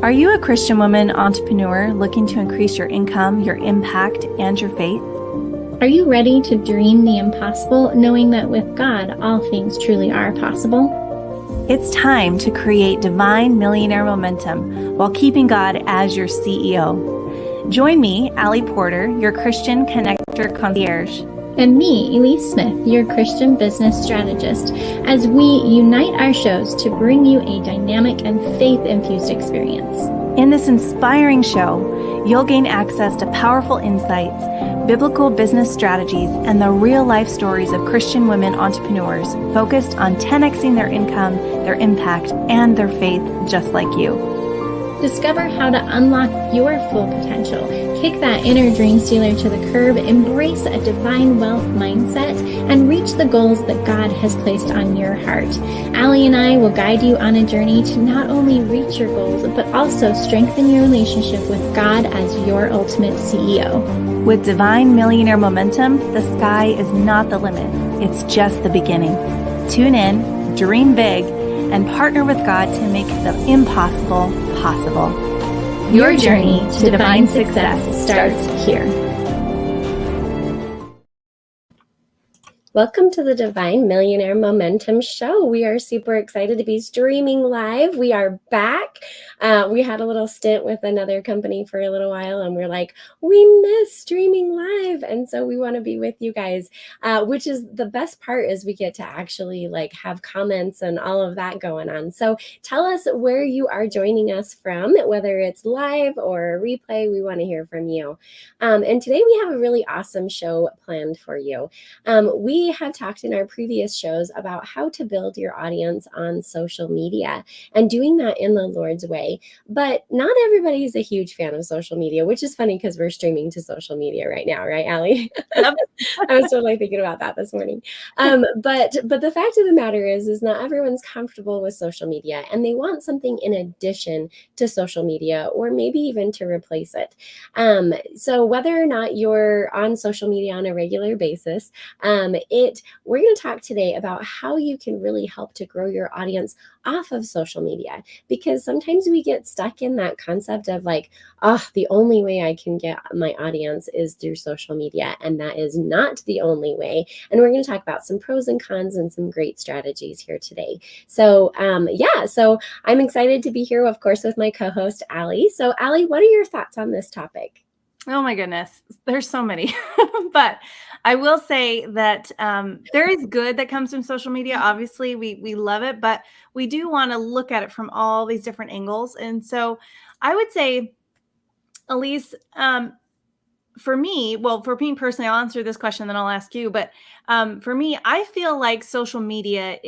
Are you a Christian woman entrepreneur looking to increase your income, your impact, and your faith? Are you ready to dream the impossible, knowing that with God, all things truly are possible? It's time to create divine millionaire momentum while keeping God as your CEO. Join me, Allie Porter, your Christian Connector Concierge. And me, Elise Smith, your Christian business strategist, as we unite our shows to bring you a dynamic and faith-infused experience. In this inspiring show, you'll gain access to powerful insights, biblical business strategies, and the real-life stories of Christian women entrepreneurs focused on 10xing their income, their impact, and their faith just like you. Discover how to unlock your full potential, kick that inner dream stealer to the curb, embrace a divine wealth mindset, and reach the goals that God has placed on your heart. Allie and I will guide you on a journey to not only reach your goals, but also strengthen your relationship with God as your ultimate CEO. With Divine Millionaire Momentum, the sky is not the limit. It's just the beginning. Tune in, dream big, and partner with God to make the impossible possible. Your journey to divine success starts here. Welcome to the Divine Millionaire Momentum Show. We are super excited to be streaming live. We are back. We had a little stint with another company for a little while, and we're like, we miss streaming live. And so we want to be with you guys, which is the best part, is we get to actually like have comments and all of that going on. So tell us where you are joining us from, whether it's live or a replay. We want to hear from you. And today we have a really awesome show planned for you. We have talked in our previous shows about how to build your audience on social media and doing that in the Lord's way. But not everybody is a huge fan of social media, which is funny because we're streaming to social media right now, right, Allie? Yep. I was totally thinking about that this morning. But the fact of the matter is not everyone's comfortable with social media, and they want something in addition to social media, or maybe even to replace it. So whether or not you're on social media on a regular basis, we're going to talk today about how you can really help to grow your audience off of social media, because sometimes we get stuck in that concept of like, the only way I can get my audience is through social media, and that is not the only way. And we're going to talk about some pros and cons and some great strategies here today. So so I'm excited to be here, of course, with my co-host Allie. So Allie, what are your thoughts on this topic? Oh my goodness, there's so many. But I will say that there is good that comes from social media. Obviously, we love it, but we do want to look at it from all these different angles. And so I would say, Elise, for me personally, I'll answer this question, then I'll ask you. But for me, I feel like social media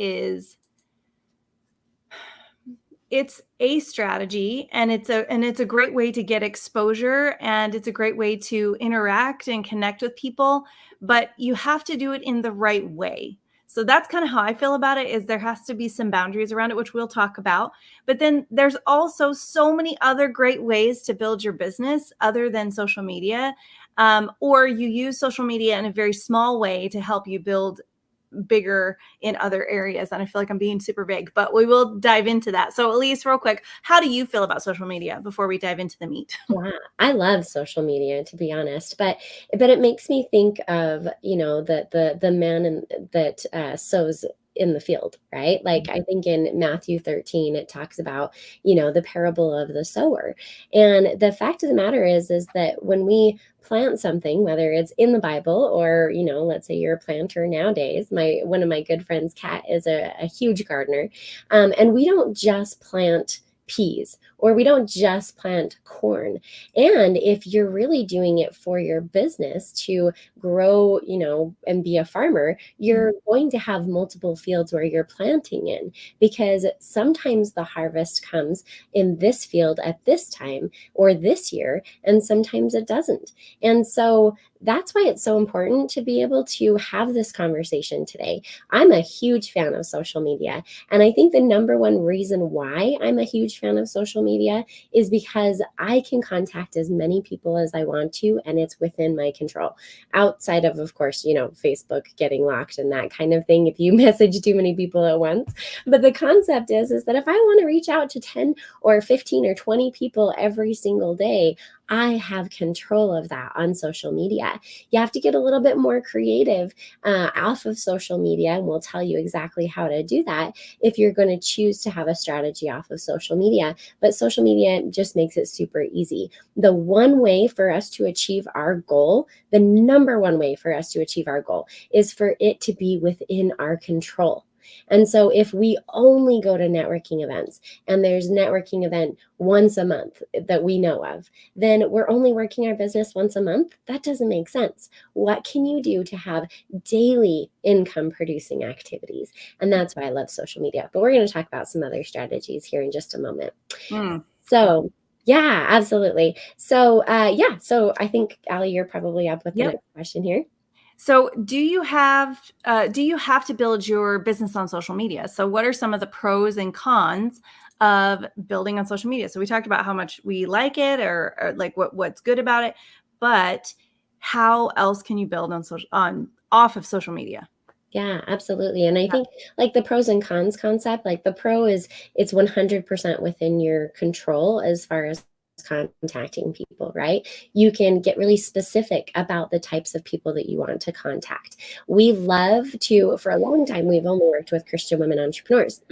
it's a strategy, and it's a great way to get exposure, and it's a great way to interact and connect with people, but you have to do it in the right way. So that's kind of how I feel about it, is there has to be some boundaries around it, which we'll talk about. But then there's also so many other great ways to build your business other than social media, or you use social media in a very small way to help you build bigger in other areas. And I feel like I'm being super vague, but we will dive into that. So Elise, real quick, how do you feel about social media before we dive into the meat? Yeah, I love social media, to be honest, but it makes me think of, the man that sows in the field, right? Like I think in Matthew 13, it talks about, the parable of the sower. And the fact of the matter is that when we plant something, whether it's in the Bible or, let's say you're a planter nowadays, one of my good friends, Kat, is a huge gardener. And we don't just plant peas, or we don't just plant corn. And if you're really doing it for your business to grow, and be a farmer, you're going to have multiple fields where you're planting in, because sometimes the harvest comes in this field at this time or this year, and sometimes it doesn't. And so that's why it's so important to be able to have this conversation today. I'm a huge fan of social media. And I think the number one reason why I'm a huge fan of social media media is because I can contact as many people as I want to, and it's within my control. Outside of course, Facebook getting locked and that kind of thing if you message too many people at once. But the concept is that if I want to reach out to 10 or 15 or 20 people every single day, I have control of that on social media. You have to get a little bit more creative off of social media, and we'll tell you exactly how to do that if you're going to choose to have a strategy off of social media. But social media just makes it super easy. The one way for us to achieve our goal, the number one way for us to achieve our goal, is for it to be within our control. And so if we only go to networking events and there's networking event once a month that we know of, then we're only working our business once a month. That doesn't make sense. What can you do to have daily income producing activities? And that's why I love social media. But we're going to talk about some other strategies here in just a moment. So yeah, absolutely. So so I think, Allie, you're probably up with the next question here. So do you have to build your business on social media? So what are some of the pros and cons of building on social media? So we talked about how much we like it or like what's good about it, but how else can you build off of social media? Yeah, absolutely. And I think like the pros and cons concept, like the pro is it's 100% within your control as far as contacting people, right? You can get really specific about the types of people that you want to contact. We love to, for a long time, we've only worked with Christian women entrepreneurs.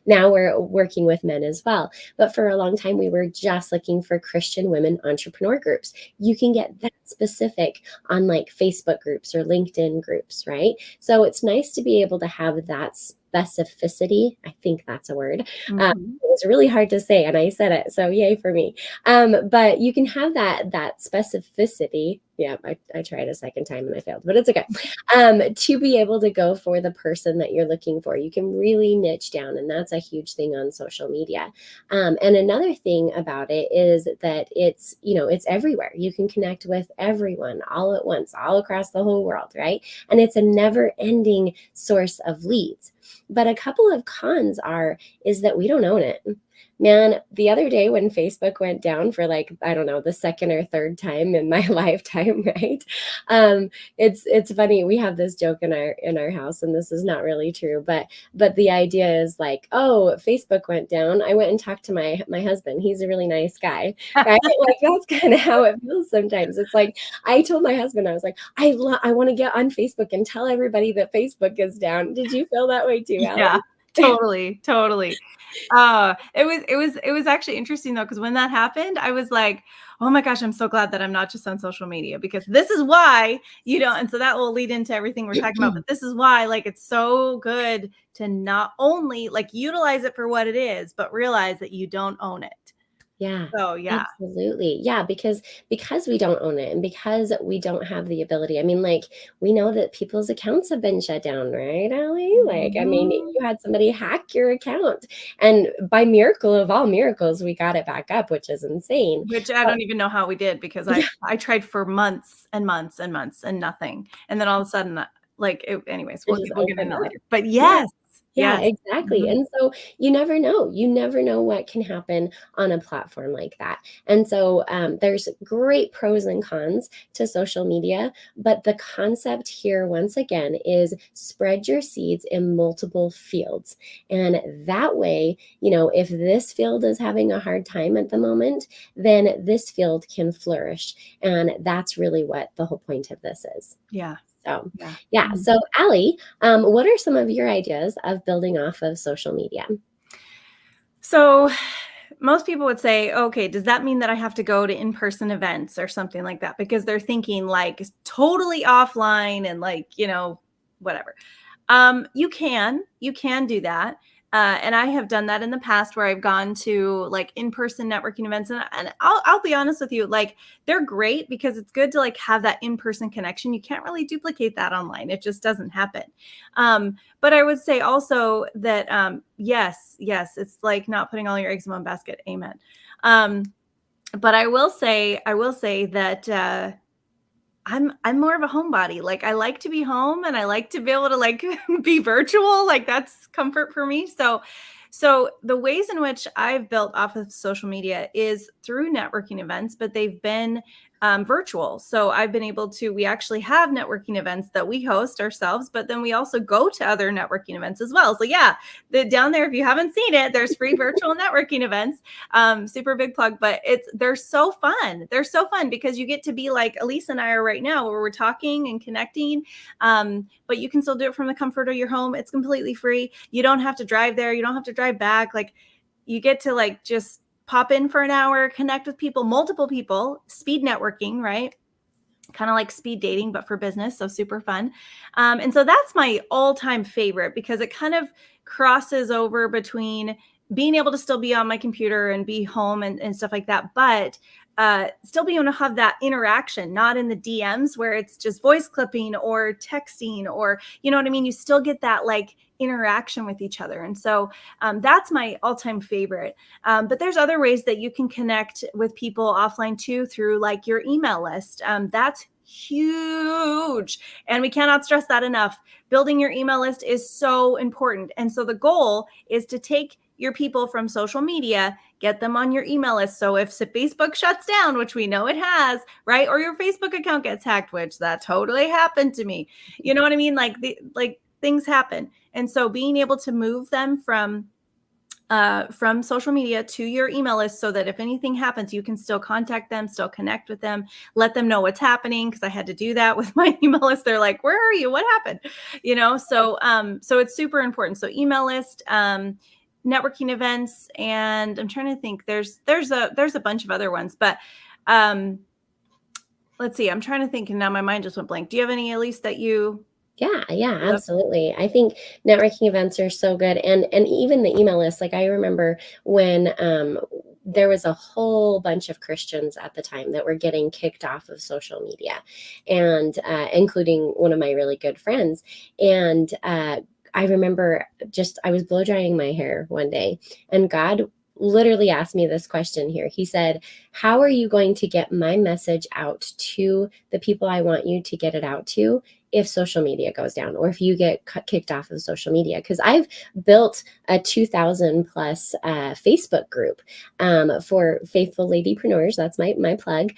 Now we're working with men as well. But for a long time, we were just looking for Christian women entrepreneur groups. You can get that specific on like Facebook groups or LinkedIn groups, right? So it's nice to be able to have that specificity. I think that's a word. It was really hard to say, and I said it, so yay for me. But you can have that specificity. Yeah, I tried a second time and I failed, but it's okay. To be able to go for the person that you're looking for, you can really niche down, and that's a huge thing on social media. And another thing about it is that it's everywhere. You can connect with everyone all at once, all across the whole world, right? And it's a never-ending source of leads. But a couple of cons is that we don't own it. Man, the other day when Facebook went down for like, I don't know, the second or third time in my lifetime, right? It's funny. We have this joke in our house, and this is not really true, but the idea is like, oh, Facebook went down. I went and talked to my husband. He's a really nice guy, right? Like that's kind of how it feels sometimes. It's like I told my husband, I was like, I want to get on Facebook and tell everybody that Facebook is down. Did you feel that way too, Allie? Yeah, totally. It was actually interesting though, because when that happened, I was like, oh my gosh, I'm so glad that I'm not just on social media, because this is why, and so that will lead into everything we're talking about, but this is why like it's so good to not only like utilize it for what it is, but realize that you don't own it. Yeah. So yeah. Absolutely. Yeah, because we don't own it and because we don't have the ability. I mean, like we know that people's accounts have been shut down, right, Allie? Like, I mean, you had somebody hack your account, and by miracle of all miracles, we got it back up, which is insane. Which I don't even know how we did, because I tried for months and months and months and nothing. And then all of a sudden, anyways, we'll get into it later. But yes. Yeah, exactly. And so you never know what can happen on a platform like that. And so there's great pros and cons to social media, but the concept here, once again, is spread your seeds in multiple fields. And that way, if this field is having a hard time at the moment, then this field can flourish. And that's really what the whole point of this is. Yeah. So, yeah. So, Allie, what are some of your ideas of building off of social media? So most people would say, okay, does that mean that I have to go to in-person events or something like that? Because they're thinking like totally offline and like, whatever. You can do that. And I have done that in the past where I've gone to like in-person networking events, and I'll be honest with you, like they're great because it's good to like have that in-person connection. You can't really duplicate that online. It just doesn't happen. But I would say also that, yes, it's like not putting all your eggs in one basket. Amen. But I will say that, I'm more of a homebody. Like I like to be home and I like to be able to like be virtual. Like that's comfort for me. So So the ways in which I've built off of social media is through networking events, but they've been virtual. So I've been able to, we actually have networking events that we host ourselves, but then we also go to other networking events as well. So yeah, down there, if you haven't seen it, there's free virtual networking events. Super big plug, but they're so fun. They're so fun because you get to be like Elise and I are right now, where we're talking and connecting. But you can still do it from the comfort of your home. It's completely free. You don't have to drive there. You don't have to drive back. Like, you get to like just pop in for an hour, connect with people, multiple people, speed networking, right? Kind of like speed dating, but for business. So super fun. And so that's my all-time favorite because it kind of crosses over between being able to still be on my computer and be home and stuff like that, but still being able to have that interaction, not in the DMs where it's just voice clipping or texting, or, you know what I mean? You still get that like interaction with each other. And so that's my all-time favorite. But there's other ways that you can connect with people offline too, through like your email list. That's huge. And we cannot stress that enough. Building your email list is so important. And so the goal is to take your people from social media, get them on your email list. So if Facebook shuts down, which we know it has, right? Or your Facebook account gets hacked, which that totally happened to me. You know what I mean? Like things happen. And so being able to move them from social media to your email list, so that if anything happens, you can still contact them, still connect with them, let them know what's happening. Because I had to do that with my email list. They're like, "Where are you? What happened?" You know. So it's super important. So email list, networking events, and I'm trying to think. There's a bunch of other ones, but let's see. I'm trying to think, and now my mind just went blank. Do you have any, Elise, that you? Yeah, absolutely. I think networking events are so good, and even the email list. Like, I remember when there was a whole bunch of Christians at the time that were getting kicked off of social media, and including one of my really good friends. And I remember I was blow drying my hair one day, and God literally asked me this question here. He said, "How are you going to get my message out to the people I want you to get it out to if social media goes down, or if you get kicked off of social media?" Because I've built a 2,000 plus Facebook group for faithful ladypreneurs. That's my plug,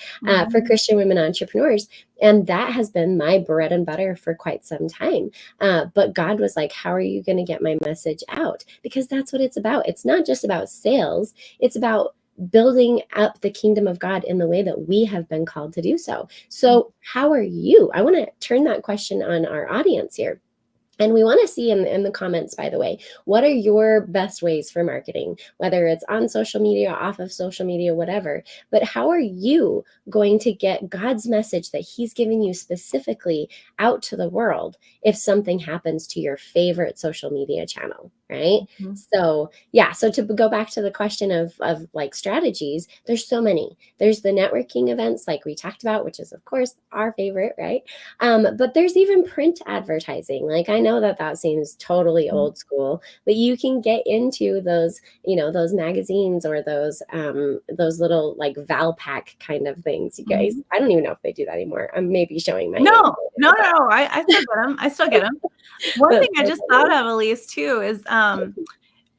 for Christian women entrepreneurs. And that has been my bread and butter for quite some time. But God was like, "How are you going to get my message out?" Because that's what it's about. It's not just about sales. It's about building up the kingdom of God in the way that we have been called to do so. So how are you? I want to turn that question on our audience here. And we want to see in the comments, by the way, what are your best ways for marketing, whether it's on social media, off of social media, whatever. But how are you going to get God's message that he's giving you specifically out to the world if something happens to your favorite social media channel, right? Mm-hmm. So yeah, so to go back to the question of like strategies, there's so many. There's the networking events like we talked about, which is of course our favorite, right? But there's even print advertising. Like, I know that seems totally old school, but you can get into those, those magazines or those little like Valpak kind of things. You guys, I don't even know if they do that anymore. I'm maybe showing my No. I still get them. One thing I just thought of, Elise, too, is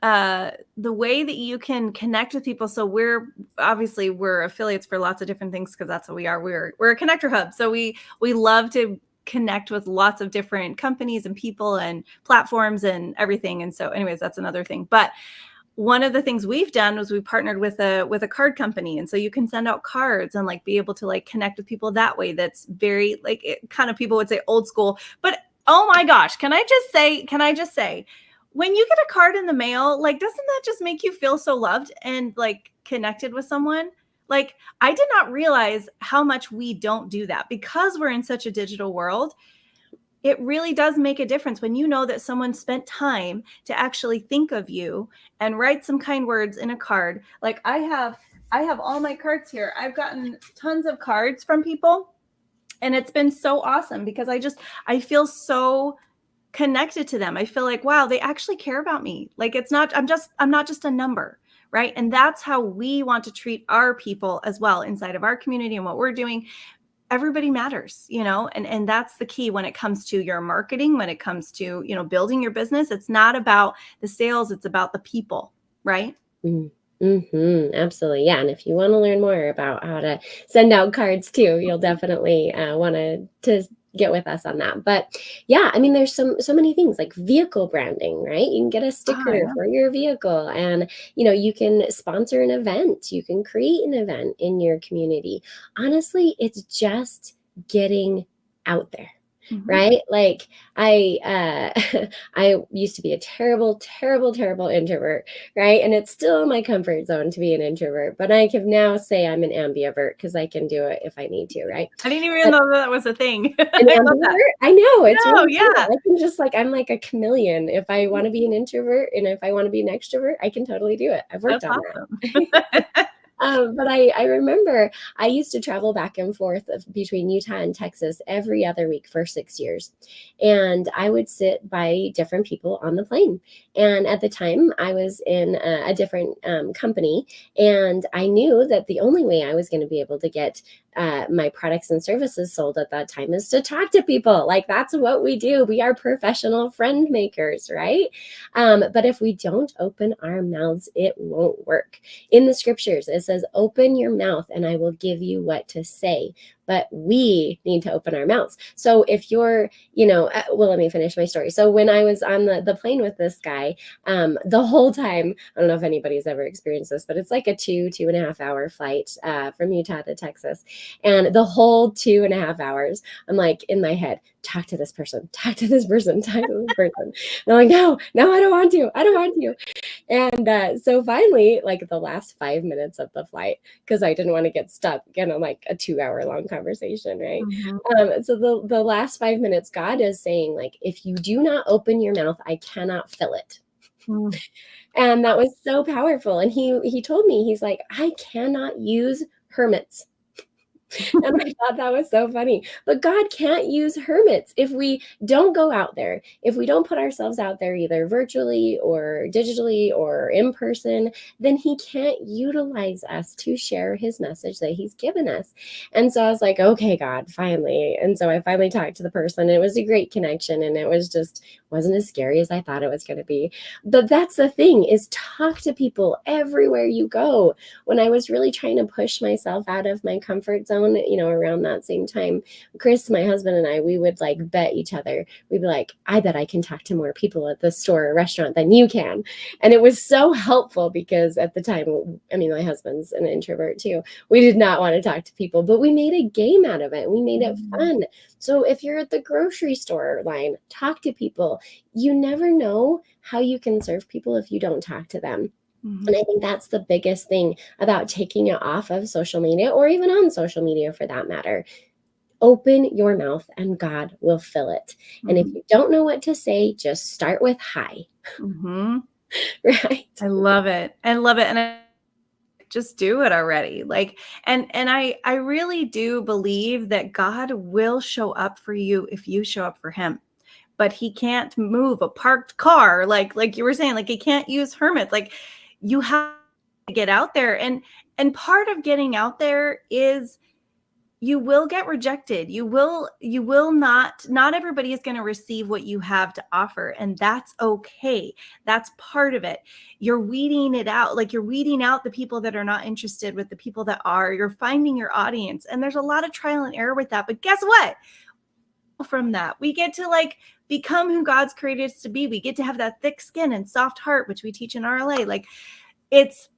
the way that you can connect with people. So we're affiliates for lots of different things, because that's what we are. We're a connector hub. So we love to connect with lots of different companies and people and platforms and everything. And so anyways, that's another thing. But one of the things we've done was we partnered with a card company. And so you can send out cards and like be able to like connect with people that way. That's very like kind of, people would say old school, but oh my gosh, can I just say, when you get a card in the mail, like, doesn't that just make you feel so loved and like connected with someone? Like, I did not realize how much we don't do that because we're in such a digital world. It really does make a difference when you know that someone spent time to actually think of you and write some kind words in a card. Like, I have all my cards here. I've gotten tons of cards from people, and it's been so awesome because I feel so connected to them. I feel like, wow, they actually care about me. Like, I'm not just a number. Right. And that's how we want to treat our people as well inside of our community and what we're doing. everybody matters, and that's the key when it comes to your marketing, when it comes to, building your business. It's not about the sales, it's about the people, right? Absolutely. Yeah. And if you want to learn more about how to send out cards too, you'll definitely want to get with us on that. But yeah, I mean, there's so many things like vehicle branding, right? You can get a sticker Yeah. for your vehicle, and you can sponsor an event, you can create an event in your community. Honestly, it's just getting out there. Mhm. Right? Like I used to be a terrible, terrible, terrible introvert, right? And it's still my comfort zone to be an introvert, but I can now say I'm an ambivert because I can do it if I need to, right? I didn't even But know that was a thing. an I love that. ambivert, I know it's No, really cool. yeah. I can just I'm like a chameleon. If I want to be an introvert and if I want to be an extrovert, I can totally do it. I've worked That's on awesome. that. But I remember I used to travel back and forth between Utah and Texas every other week for 6 years. And I would sit by different people on the plane. And at the time, I was in a different company. And I knew that the only way I was going to be able to get my products and services sold at that time is to talk to people. Like, that's what we do. We are professional friend makers, right? But if we don't open our mouths, it won't work. In the scriptures, it says, open your mouth and I will give you what to say. But we need to open our mouths. So if you're, well, let me finish my story. So when I was on the plane with this guy, the whole time, I don't know if anybody's ever experienced this, but it's like a 2.5 hour flight from Utah to Texas. And the whole 2.5 hours, I'm like in my head, talk to this person, talk to this person, talk to this person. And I'm like, no, I don't want to. I don't want to. And so finally, like the last 5 minutes of the flight, because I didn't want to get stuck again on like a 2 hour long conversation, right? So the last 5 minutes, God is saying, like, if you do not open your mouth, I cannot fill it. And that was so powerful. And he told me, he's like, I cannot use hermits. And I thought that was so funny. But God can't use hermits if we don't go out there, if we don't put ourselves out there either virtually or digitally or in person, then he can't utilize us to share his message that he's given us. And so I was like, okay, God, finally. And so I finally talked to the person. It was a great connection, and it was just wasn't as scary as I thought it was going to be. But that's the thing, is talk to people everywhere you go. When I was really trying to push myself out of my comfort zone, around that same time, Chris, my husband, and I, we would like bet each other. We'd be like, I bet I can talk to more people at the store or restaurant than you can. And it was so helpful because at the time, I mean, my husband's an introvert too. We did not want to talk to people, but we made a game out of it. We made it fun. So if you're at the grocery store line, talk to people. You never know how you can serve people if you don't talk to them. And I think that's the biggest thing about taking it off of social media, or even on social media for that matter. Open your mouth and God will fill it. And if you don't know what to say, just start with hi. Right? I love it. I love it. And I just do it already. Like, and I really do believe that God will show up for you if you show up for him. But he can't move a parked car, like you were saying, like he can't use hermits. Like, you have to get out there, and part of getting out there is you will get rejected. You will not everybody is going to receive what you have to offer, and that's okay. That's part of it. You're weeding it out. Like, you're weeding out the people that are not interested with the people that are. You're finding your audience, and there's a lot of trial and error with that. But guess what? From that, we get to like become who God's created us to be. We get to have that thick skin and soft heart, which we teach in RLA. Like, it's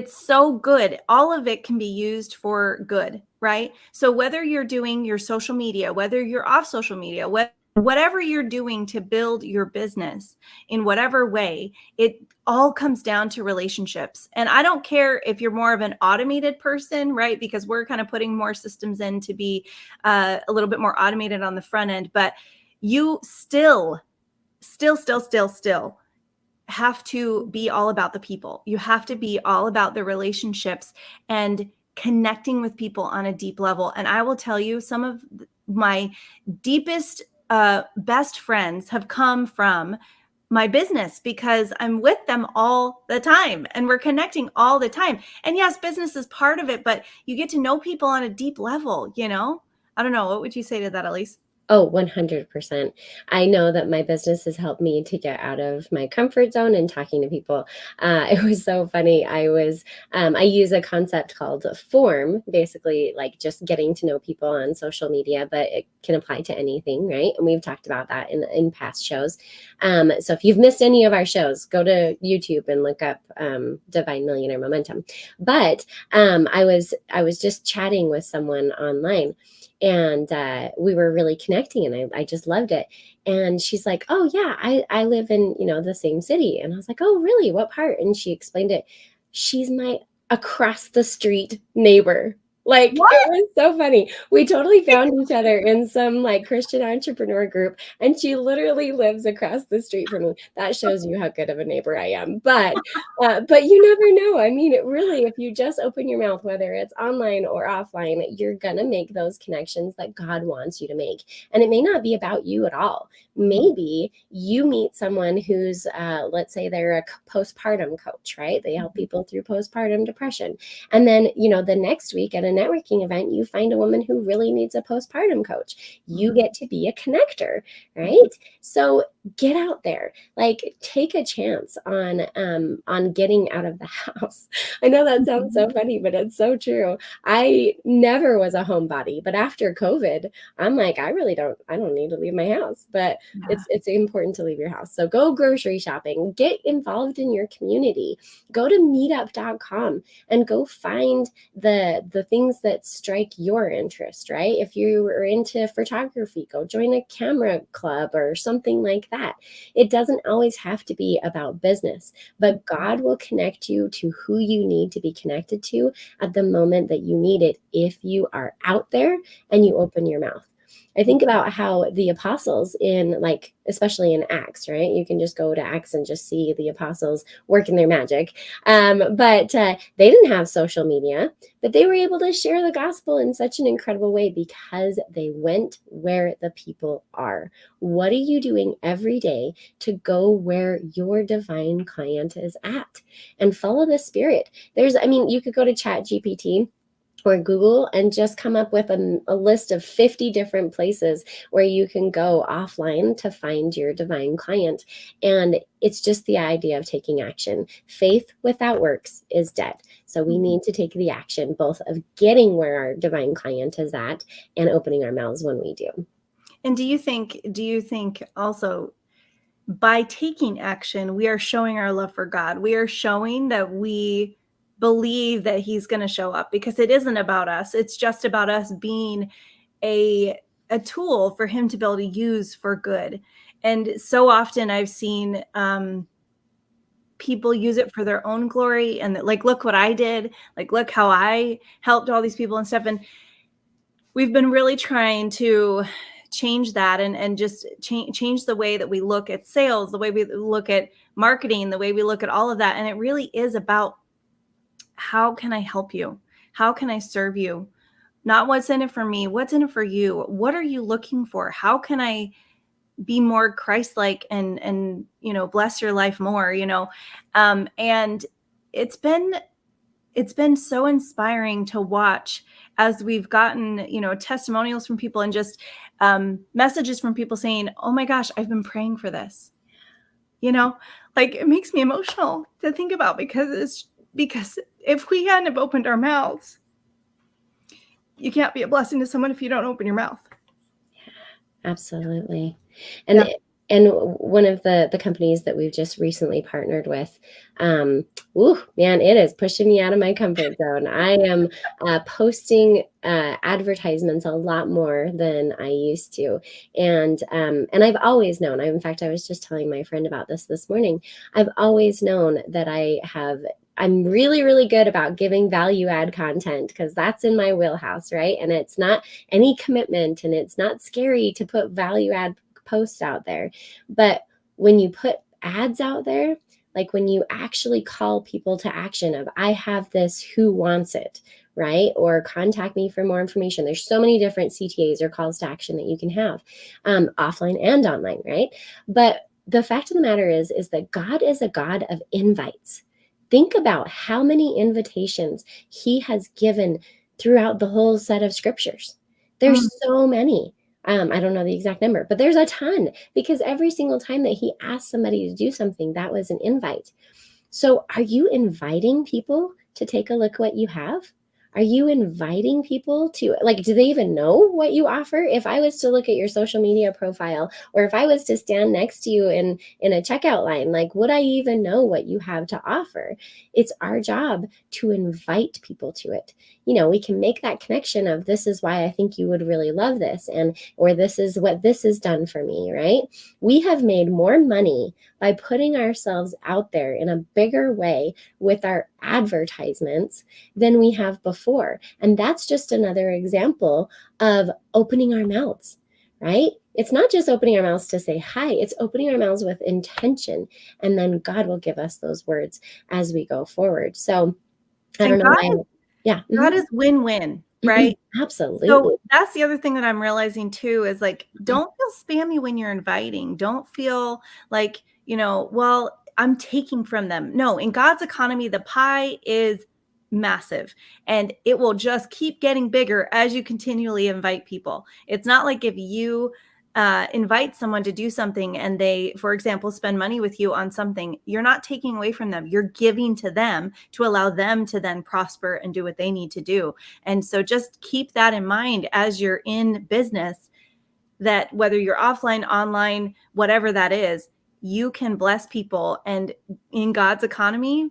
so good. All of it can be used for good, right? So whether you're doing your social media, whether you're off social media, whatever you're doing to build your business in whatever way, it all comes down to relationships. And I don't care if you're more of an automated person, right? Because we're kind of putting more systems in to be a little bit more automated on the front end, but you still have to be all about the people. You have to be all about the relationships and connecting with people on a deep level. And I will tell you, some of my deepest, best friends have come from my business because I'm with them all the time and we're connecting all the time. And yes, business is part of it, but you get to know people on a deep level, you know? I don't know. What would you say to that, Elise? Oh, 100%. I know that my business has helped me to get out of my comfort zone and talking to people. It was so funny. I use a concept called form, basically like just getting to know people on social media, but it can apply to anything, right? And we've talked about that in past shows. So if you've missed any of our shows, go to YouTube and look up Divine Millionaire Momentum. But I was just chatting with someone online, and we were really connecting, and I just loved it. And she's like, oh yeah, I live in, the same city. And I was like, oh really, what part? And she explained it. She's my across the street neighbor. Like, What? it was so funny. We totally found each other in some like Christian entrepreneur group, and she literally lives across the street from me. That shows you how good of a neighbor I am. But you never know. I mean, it really, if you just open your mouth, whether it's online or offline, you're gonna make those connections that God wants you to make. And it may not be about you at all. Maybe you meet someone who's, let's say they're a postpartum coach, right? They help people through postpartum depression. And then, the next week at a networking event, you find a woman who really needs a postpartum coach. You get to be a connector, right? So get out there, like take a chance on getting out of the house. I know that sounds so funny, but it's so true. I never was a homebody, but after COVID, I'm like, I don't need to leave my house, but it's important to leave your house. So go grocery shopping, get involved in your community, go to meetup.com and go find the things that strike your interest, right? If you are into photography, go join a camera club or something like that. It doesn't always have to be about business, but God will connect you to who you need to be connected to at the moment that you need it if you are out there and you open your mouth. I think about how the apostles especially in Acts, right? You can just go to Acts and just see the apostles working their magic. But they didn't have social media, but they were able to share the gospel in such an incredible way because they went where the people are. What are you doing every day to go where your divine client is at and follow the Spirit? You could go to ChatGPT or Google and just come up with a list of 50 different places where you can go offline to find your divine client. And it's just the idea of taking action. Faith without works is dead. So we need to take the action, both of getting where our divine client is at and opening our mouths when we do. And do you think also by taking action, we are showing our love for God? We are showing that we believe that he's going to show up, because it isn't about us. It's just about us being a tool for him to be able to use for good. And so often I've seen people use it for their own glory and like, look what I did, like, look how I helped all these people and stuff. And we've been really trying to change that and just change the way that we look at sales, the way we look at marketing, the way we look at all of that. And it really is about, how can I help you? How can I serve you? Not what's in it for me, what's in it for you? What are you looking for? How can I be more Christ-like and bless your life more, and it's been so inspiring to watch as we've gotten, testimonials from people and just messages from people saying, oh my gosh, I've been praying for this. Like, it makes me emotional to think about, because if we hadn't have opened our mouths, you can't be a blessing to someone if you don't open your mouth. Absolutely. And one of the companies that we've just recently partnered with, it is pushing me out of my comfort zone. I am posting advertisements a lot more than I used to. And I've always known, in fact, I was just telling my friend about this morning. I've always known that I'm really, really good about giving value add content, because that's in my wheelhouse, right? And it's not any commitment, and it's not scary to put value add posts out there. But when you put ads out there, like when you actually call people to action of, I have this, who wants it, right? Or contact me for more information. There's so many different CTAs or calls to action that you can have, offline and online, right? But the fact of the matter is that God is a God of invites. Think about how many invitations he has given throughout the whole set of scriptures. Mm. There's so many. I don't know the exact number, but there's a ton, because every single time that he asked somebody to do something, that was an invite. So are you inviting people to take a look what you have? Are you inviting people to, like, do they even know what you offer? If I was to look at your social media profile, or if I was to stand next to you in a checkout line, like, would I even know what you have to offer? It's our job to invite people to it. We can make that connection of, this is why I think you would really love this, and or this is what this has done for me, right? We have made more money by putting ourselves out there in a bigger way with our advertisements than we have before. And that's just another example of opening our mouths, right? It's not just opening our mouths to say hi, it's opening our mouths with intention. And then God will give us those words as we go forward. So I don't And know why. Yeah. God is win-win, right? Absolutely. So that's the other thing that I'm realizing too, is like, don't feel spammy when you're inviting. Don't feel like, well, I'm taking from them. No, in God's economy, the pie is massive, and it will just keep getting bigger as you continually invite people. It's not like if you invite someone to do something and they, for example, spend money with you on something, you're not taking away from them. You're giving to them to allow them to then prosper and do what they need to do. And so just keep that in mind as you're in business, that whether you're offline, online, whatever that is, you can bless people. And in God's economy,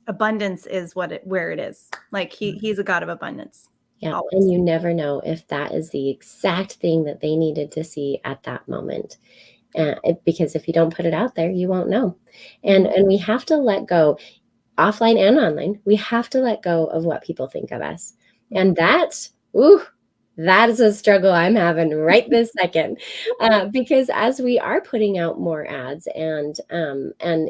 abundance is where it is. Like he's a God of abundance. Yeah. Always. And you never know if that is the exact thing that they needed to see at that moment. Because if you don't put it out there, you won't know. And we have to let go, offline and online. We have to let go of what people think of us. And that is a struggle I'm having right this second, because as we are putting out more ads and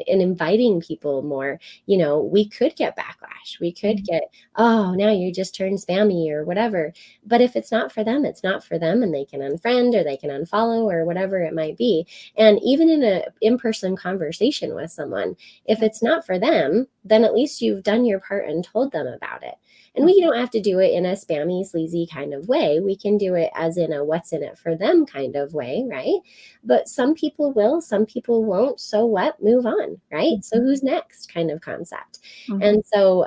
inviting people more, we could get backlash. We could get, oh, now you just turned spammy or whatever. But if it's not for them, it's not for them, and they can unfriend or they can unfollow or whatever it might be. And even in an in-person conversation with someone, if it's not for them, then at least you've done your part and told them about it. And we don't have to do it in a spammy, sleazy kind of way. We can do it as in a what's in it for them kind of way, right? But some people will, some people won't. So what? Move on, right? So who's next kind of concept. And so,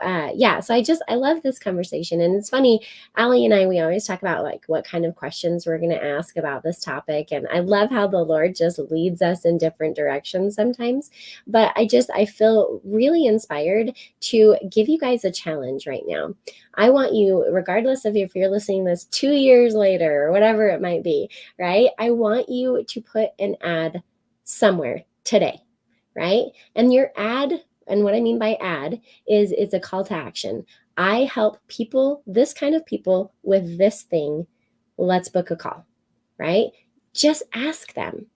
so I love this conversation. And it's funny, Allie and I, we always talk about like what kind of questions we're going to ask about this topic. And I love how the Lord just leads us in different directions sometimes. But I feel really inspired to give you guys a challenge right now. I want you, regardless of if you're listening to this 2 years later or whatever it might be, right? I want you to put an ad somewhere today, right? And your ad, and what I mean by ad is it's a call to action. I help people, this kind of people, with this thing. Let's book a call, right? Just ask them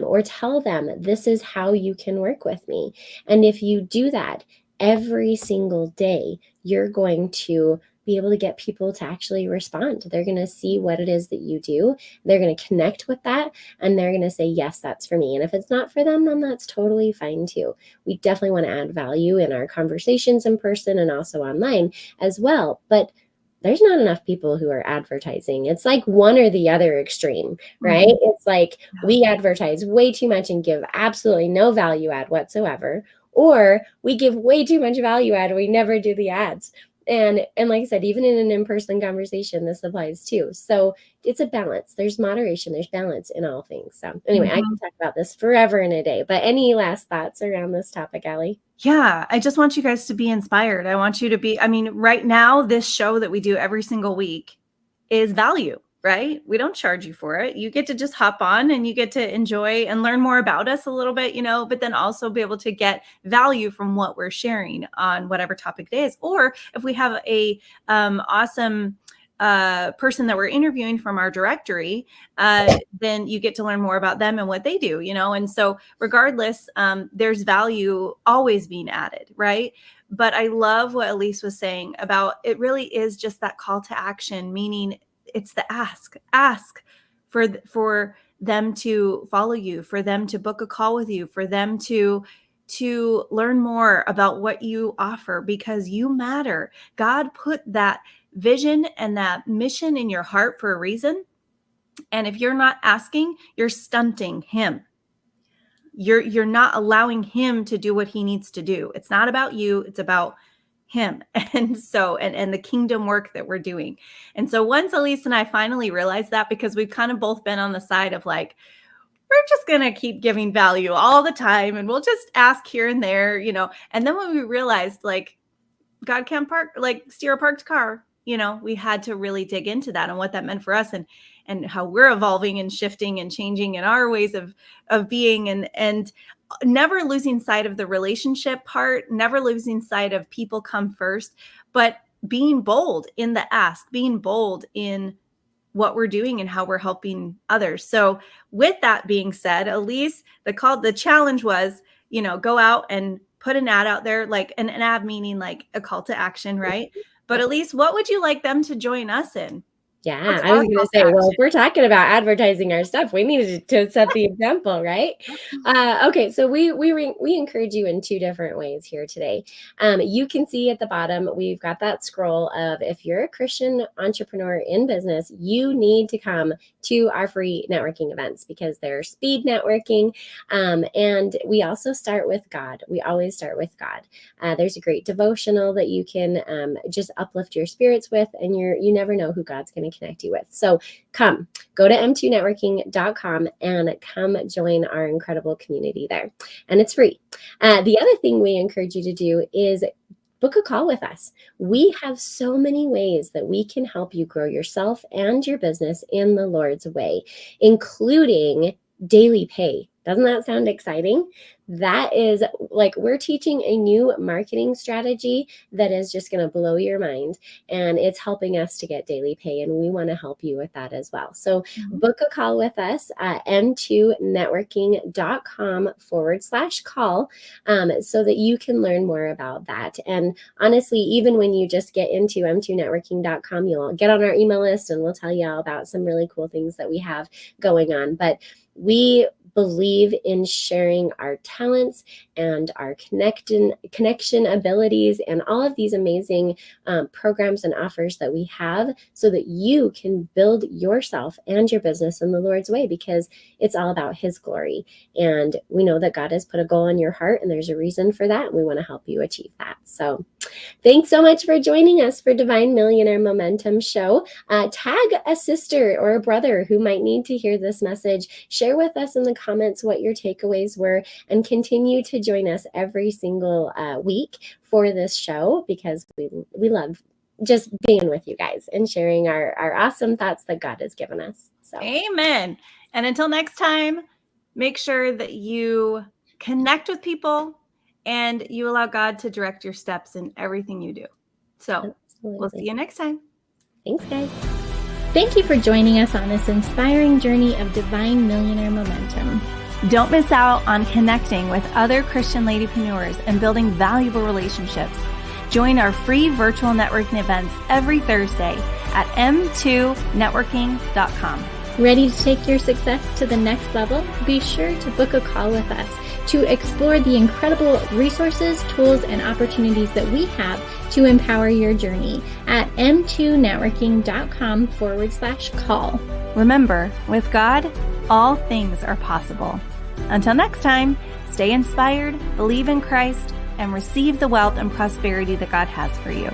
or tell them, this is how you can work with me. And if you do that every single day, you're going to be able to get people to actually respond. They're going to see what it is that you do. They're going to connect with that, and they're going to say, yes, that's for me. And if it's not for them, then that's totally fine too. We definitely want to add value in our conversations in person and also online as well. But there's not enough people who are advertising. It's like one or the other extreme, right? It's like we advertise way too much and give absolutely no value add whatsoever, or we give way too much value add and we never do the ads. And like I said, even in an in-person conversation, this applies too. So it's a balance. There's moderation, there's balance in all things. So anyway, I can talk about this forever and a day, but any last thoughts around this topic, Allie? Yeah, I just want you guys to be inspired. I want you to be, right now, this show that we do every single week is value, right? We don't charge you for it. You get to just hop on and you get to enjoy and learn more about us a little bit, but then also be able to get value from what we're sharing on whatever topic it is. Or if we have a awesome person that we're interviewing from our directory, then you get to learn more about them and what they do, and so regardless, there's value always being added, right? But I love what Elise was saying about, it really is just that call to action, meaning it's the ask for them to follow you, for them to book a call with you, for them to learn more about what you offer, because you matter. God put that vision and that mission in your heart for a reason. And if you're not asking, you're stunting him. You're not allowing him to do what he needs to do. It's not about you, it's about him. And so, and the kingdom work that we're doing. And so once Elise and I finally realized that, because we've kind of both been on the side of like, we're just going to keep giving value all the time, and we'll just ask here and there, And then when we realized like God can't steer a parked car, we had to really dig into that and what that meant for us, and how we're evolving and shifting and changing in our ways of being, and never losing sight of the relationship part, never losing sight of people come first, but being bold in the ask, being bold in what we're doing and how we're helping others. So with that being said, Elise, the challenge was, go out and put an ad out there, like an ad meaning like a call to action, right? But Elise, what would you like them to join us in? Yeah, I was going to say, well, if we're talking about advertising our stuff, we needed to set the example, right? Okay, so we encourage you in two different ways here today. You can see at the bottom, we've got that scroll of, if you're a Christian entrepreneur in business, you need to come to our free networking events, because they're speed networking. And we also start with God. We always start with God. There's a great devotional that you can just uplift your spirits with, and you never know who God's going to connect you with. So go to m2networking.com and come join our incredible community there. And it's free. The other thing we encourage you to do is book a call with us. We have so many ways that we can help you grow yourself and your business in the Lord's way, including daily pay. Doesn't that sound exciting? That is like, we're teaching a new marketing strategy that is just going to blow your mind, and it's helping us to get daily pay, and we want to help you with that as well. So book a call with us at m2networking.com/call so that you can learn more about that. And honestly, even when you just get into m2networking.com, you'll get on our email list, and we'll tell you all about some really cool things that we have going on. But we believe in sharing our talents and our connection abilities and all of these amazing programs and offers that we have, so that you can build yourself and your business in the Lord's way, because it's all about his glory. And we know that God has put a goal in your heart, and there's a reason for that, and we want to help you achieve that. So thanks so much for joining us for Divine Millionaire Momentum Show. Tag a sister or a brother who might need to hear this message. Share with us in the comments what your takeaways were, and continue to join us every single week for this show, because we love just being with you guys and sharing our awesome thoughts that God has given us. So amen. And until next time, make sure that you connect with people and you allow God to direct your steps in everything you do. So We'll see you next time. Thanks, guys. Thank you for joining us on this inspiring journey of divine millionaire momentum. Don't miss out on connecting with other Christian ladypreneurs and building valuable relationships. Join our free virtual networking events every Thursday at m2networking.com. Ready to take your success to the next level? Be sure to book a call with us to explore the incredible resources, tools, and opportunities that we have to empower your journey at m2networking.com/call. Remember, with God, all things are possible. Until next time, stay inspired, believe in Christ, and receive the wealth and prosperity that God has for you.